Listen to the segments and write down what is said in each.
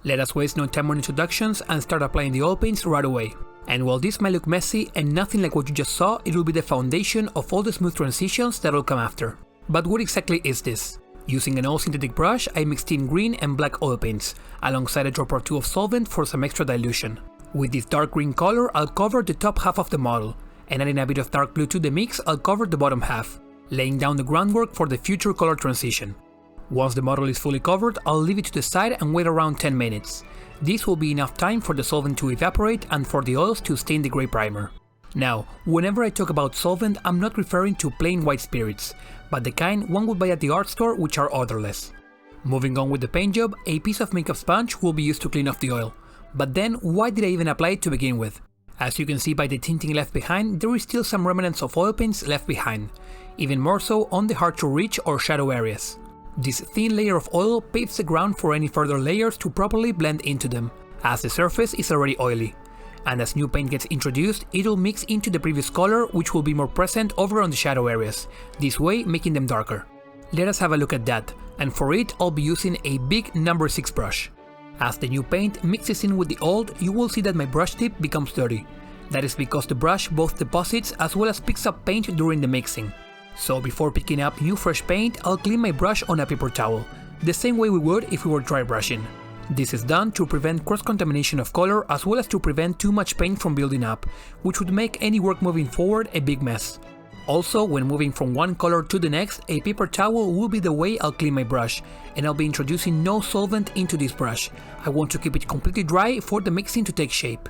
Let us waste no time on introductions and start applying the oil paints right away. And while this might look messy and nothing like what you just saw, it will be the foundation of all the smooth transitions that will come after. But what exactly is this? Using an all synthetic brush, I mixed in green and black oil paints, alongside a drop or two of solvent for some extra dilution. With this dark green color, I'll cover the top half of the model, and adding a bit of dark blue to the mix, I'll cover the bottom half, laying down the groundwork for the future color transition. Once the model is fully covered, I'll leave it to the side and wait around 10 minutes. This will be enough time for the solvent to evaporate and for the oils to stain the grey primer. Now, whenever I talk about solvent, I'm not referring to plain white spirits, but the kind one would buy at the art store, which are odorless. Moving on with the paint job, a piece of makeup sponge will be used to clean off the oil. But then, why did I even apply it to begin with? As you can see by the tinting left behind, there is still some remnants of oil paints left behind, even more so on the hard to reach or shadow areas. This thin layer of oil paves the ground for any further layers to properly blend into them, as the surface is already oily. And as new paint gets introduced, it will mix into the previous color, which will be more present over on the shadow areas, this way making them darker. Let us have a look at that, and for it I'll be using a big number 6 brush. As the new paint mixes in with the old, you will see that my brush tip becomes dirty. That is because the brush both deposits as well as picks up paint during the mixing. So before picking up new fresh paint, I'll clean my brush on a paper towel, the same way we would if we were dry brushing. This is done to prevent cross-contamination of color as well as to prevent too much paint from building up, which would make any work moving forward a big mess. Also, when moving from one color to the next, a paper towel will be the way I'll clean my brush, and I'll be introducing no solvent into this brush. I want to keep it completely dry for the mixing to take shape.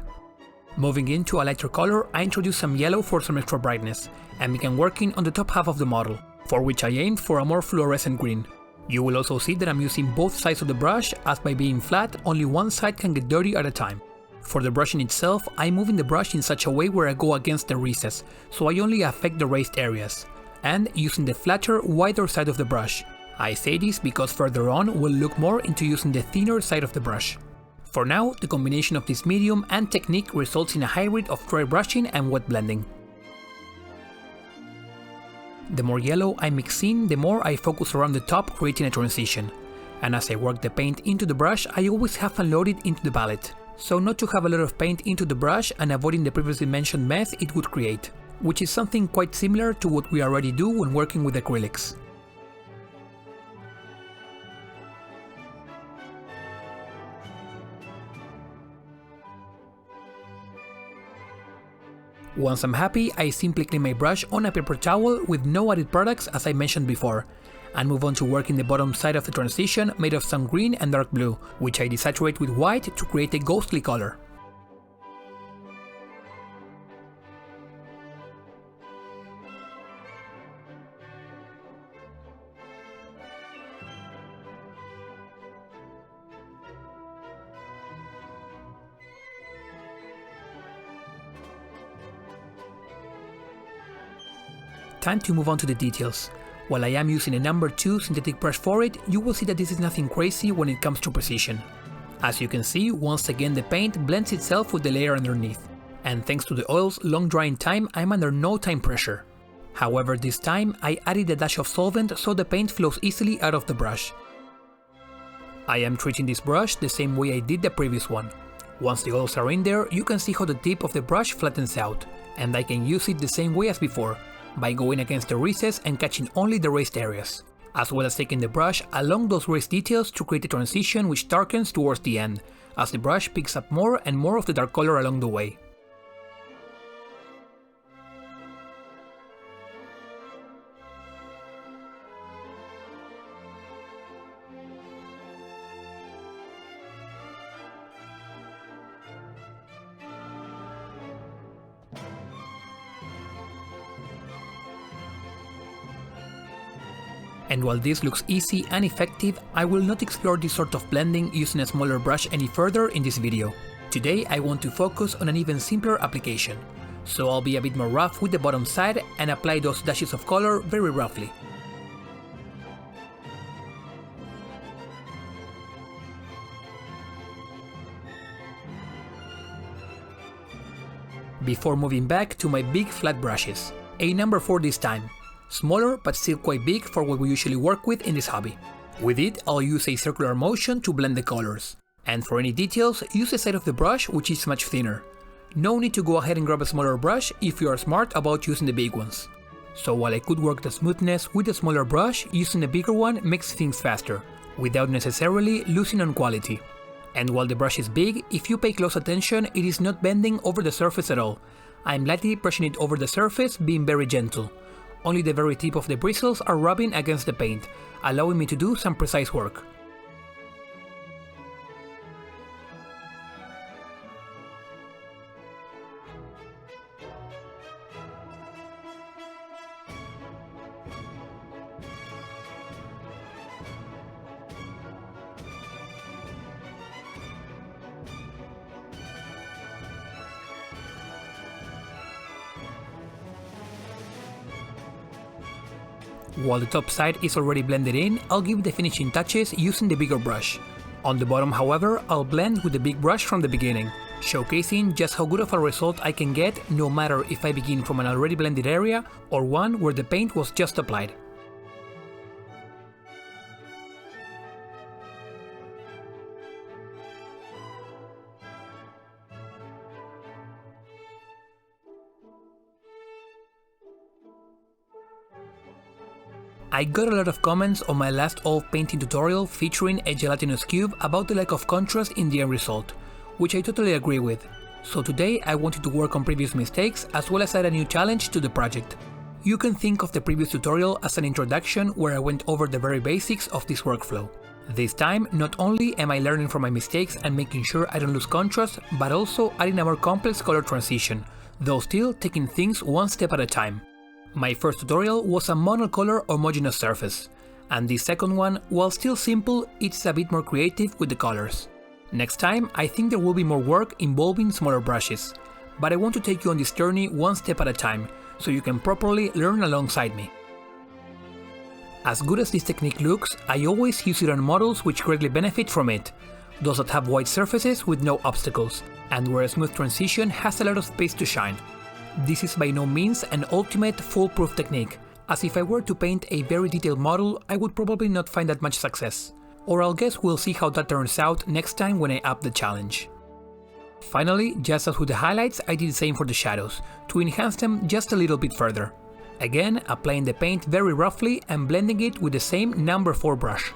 Moving into a lighter color, I introduce some yellow for some extra brightness, and began working on the top half of the model, for which I aimed for a more fluorescent green. You will also see that I'm using both sides of the brush, as by being flat, only one side can get dirty at a time. For the brushing itself, I'm moving the brush in such a way where I go against the recess, so I only affect the raised areas, and using the flatter, wider side of the brush. I say this because further on we'll look more into using the thinner side of the brush. For now, the combination of this medium and technique results in a hybrid of dry brushing and wet blending. The more yellow I mix in, the more I focus around the top, creating a transition. And as I work the paint into the brush, I always have unloaded into the palette, so not to have a lot of paint into the brush and avoiding the previously mentioned mess it would create, which is something quite similar to what we already do when working with acrylics. Once I'm happy, I simply clean my brush on a paper towel with no added products as I mentioned before, and move on to working the bottom side of the transition made of some green and dark blue, which I desaturate with white to create a ghostly color. Time to move on to the details. While I am using a number 2 synthetic brush for it, you will see that this is nothing crazy when it comes to precision. As you can see, once again the paint blends itself with the layer underneath, and thanks to the oil's long drying time, I'm under no time pressure. However, this time I added a dash of solvent so the paint flows easily out of the brush. I am treating this brush the same way I did the previous one. Once the oils are in there, you can see how the tip of the brush flattens out, and I can use it the same way as before, by going against the recess and catching only the raised areas, as well as taking the brush along those raised details to create a transition which darkens towards the end, as the brush picks up more and more of the dark color along the way. And while this looks easy and effective, I will not explore this sort of blending using a smaller brush any further in this video. Today I want to focus on an even simpler application, so I'll be a bit more rough with the bottom side and apply those dashes of color very roughly. Before moving back to my big flat brushes, a number 4 this time. Smaller but still quite big for what we usually work with in this hobby. With it, I'll use a circular motion to blend the colors. And for any details, use the side of the brush which is much thinner. No need to go ahead and grab a smaller brush if you are smart about using the big ones. So while I could work the smoothness with a smaller brush, using a bigger one makes things faster, without necessarily losing on quality. And while the brush is big, if you pay close attention, it is not bending over the surface at all. I am lightly brushing it over the surface, being very gentle. Only the very tip of the bristles are rubbing against the paint, allowing me to do some precise work. While the top side is already blended in, I'll give the finishing touches using the bigger brush. On the bottom, however, I'll blend with the big brush from the beginning, showcasing just how good of a result I can get no matter if I begin from an already blended area or one where the paint was just applied. I got a lot of comments on my last oil painting tutorial featuring a gelatinous cube about the lack of contrast in the end result, which I totally agree with. So today I wanted to work on previous mistakes as well as add a new challenge to the project. You can think of the previous tutorial as an introduction where I went over the very basics of this workflow. This time, not only am I learning from my mistakes and making sure I don't lose contrast, but also adding a more complex color transition, though still taking things one step at a time. My first tutorial was a monocolor homogeneous surface, and this second one, while still simple, it's a bit more creative with the colors. Next time, I think there will be more work involving smaller brushes, but I want to take you on this journey one step at a time, so you can properly learn alongside me. As good as this technique looks, I always use it on models which greatly benefit from it, those that have white surfaces with no obstacles, and where a smooth transition has a lot of space to shine. This is by no means an ultimate foolproof technique, as if I were to paint a very detailed model, I would probably not find that much success. Or I'll guess we'll see how that turns out next time when I up the challenge. Finally, just as with the highlights, I did the same for the shadows, to enhance them just a little bit further. Again, applying the paint very roughly and blending it with the same number 4 brush.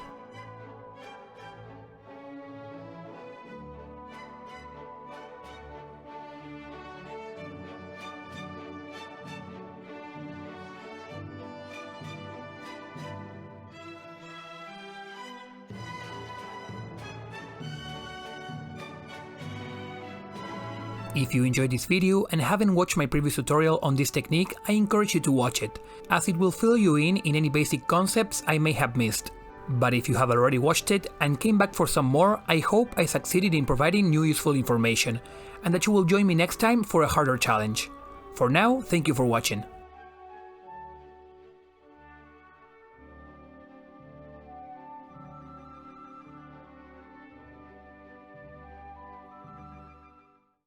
If you enjoyed this video and haven't watched my previous tutorial on this technique, I encourage you to watch it, as it will fill you in any basic concepts I may have missed. But if you have already watched it and came back for some more, I hope I succeeded in providing new useful information, and that you will join me next time for a harder challenge. For now, thank you for watching.